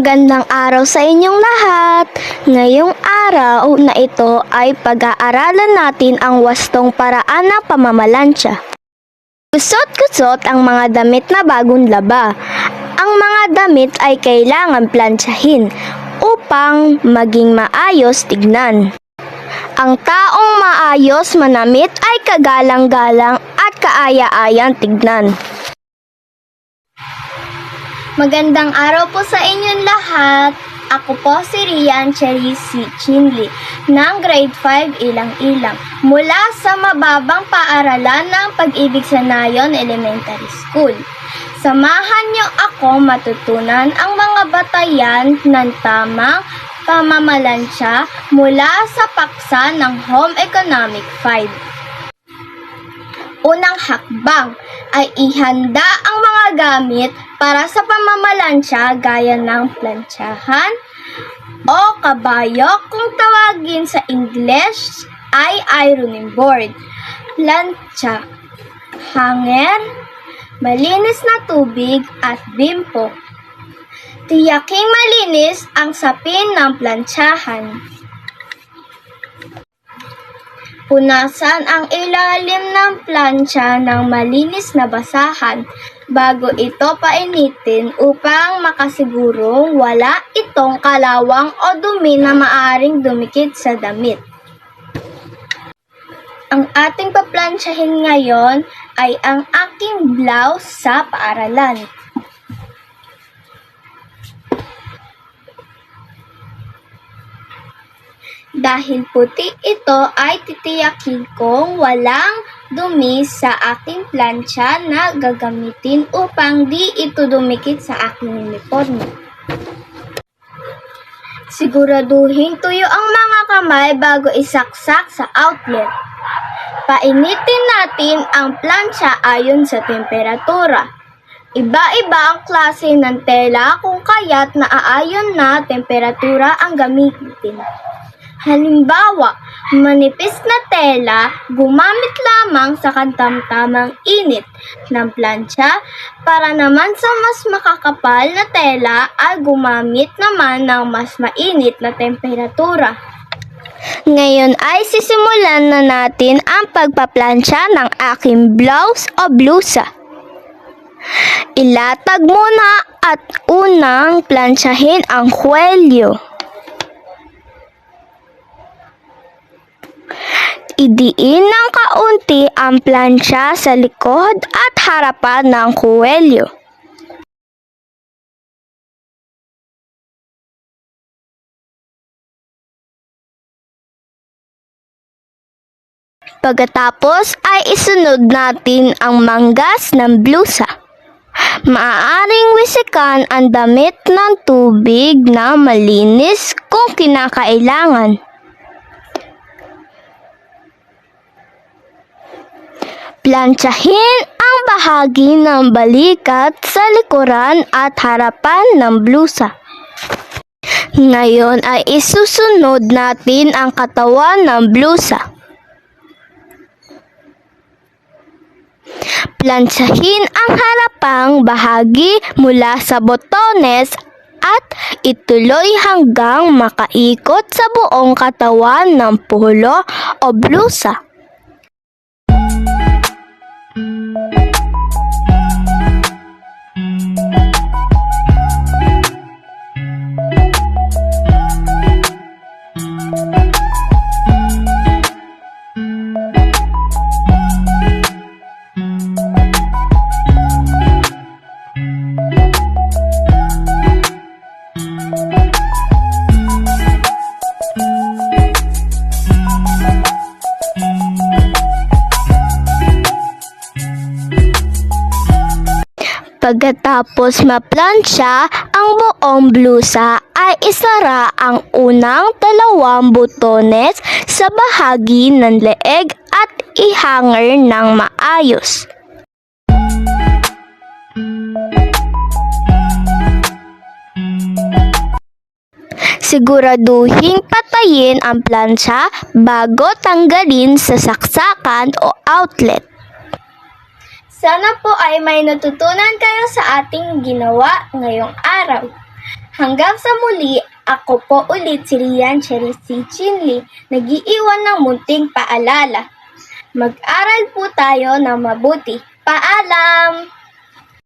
Magandang araw sa inyong lahat! Ngayong araw na ito ay pag-aaralan natin ang wastong paraan ng pamamalansya. Gusot-gusot ang mga damit na bagong laba. Ang mga damit ay kailangan plantsahin upang maging maayos tignan. Ang taong maayos manamit ay kagalang-galang at kaaya-ayang tignan. Magandang araw po sa inyong lahat. Ako po si Rian Cherisi Chinli ng grade 5 Ilang-Ilang mula sa mababang paaralan ng Pag-ibig sa Nayon Elementary School. Samahan niyo ako matutunan ang mga batayan ng tamang pamamalansya mula sa paksa ng Home Economic 5. Unang hakbang ay ihanda ang mga gamit para sa pamamalansya gaya ng plantsahan o kabayo kung tawagin sa English ay ironing board, plancha, hanger, malinis na tubig at bimpo. Tiyaking malinis ang sapin ng plantsahan. Punasan ang ilalim ng plancha ng malinis na basahan bago ito painitin upang makasigurong wala itong kalawang o dumi na maaaring dumikit sa damit. Ang ating paplansyahin ngayon ay ang aking blouse sa paaralan. Dahil puti ito ay titiyakin kong walang dumi sa aking plancha na gagamitin upang di ito dumikit sa aking uniforme. Siguraduhin tuyo ang mga kamay bago isaksak sa outlet. Painitin natin ang plancha ayon sa temperatura. Iba-iba ang klase ng tela kung kaya't naaayon na temperatura ang gamitin. Halimbawa, manipis na tela, gumamit lamang sa katamtamang init ng plancha. Para naman sa mas makakapal na tela ay gumamit naman ng mas mainit na temperatura. Ngayon ay sisimulan na natin ang pagpaplansya ng aking blouse o blusa. Ilatag muna at unang plansyahin ang kwelyo. Idiin ng kaunti ang plancha sa likod at harapan ng kuwelyo. Pagkatapos ay isunod natin ang manggas ng blusa. Maaaring wisikan ang damit ng tubig na malinis kung kinakailangan. Plantsahin ang bahagi ng balikat sa likuran at harapan ng blusa. Ngayon ay isusunod natin ang katawan ng blusa. Plantsahin ang harapang bahagi mula sa botones at ituloy hanggang makaikot sa buong katawan ng polo o blusa. Pagkatapos maplansya ang buong blusa ay isara ang unang dalawang botones sa bahagi ng leeg at ihanger ng maayos. Siguraduhin patayin ang plancha bago tanggalin sa saksakan o outlet. Sana po ay may natutunan kayo sa ating ginawa ngayong araw. Hanggang sa muli, ako po ulit si Rian Cherry C. Chinley, nag-iiwan ng munting paalala. Mag-aral po tayo ng mabuti. Paalam!